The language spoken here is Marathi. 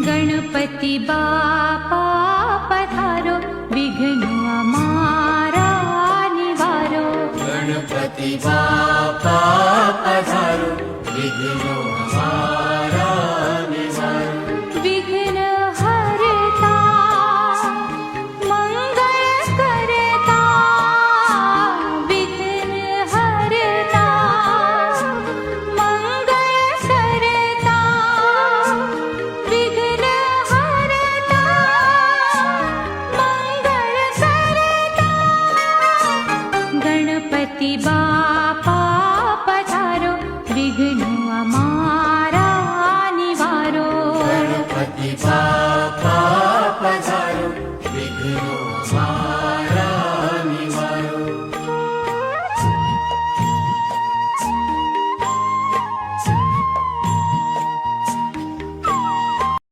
गणपती बापा पधारो, विघ्न हमारा निवारो। गणपती बापा पधारो, विघ्न हमारा निवारो। विघ्न हरता मंगल करता, विघ्न हरता मंगल करता, विघ्न हरता मंगल करता। गणपती बापा पधारो, विघ्न हमारा निवारो। गणपती बापा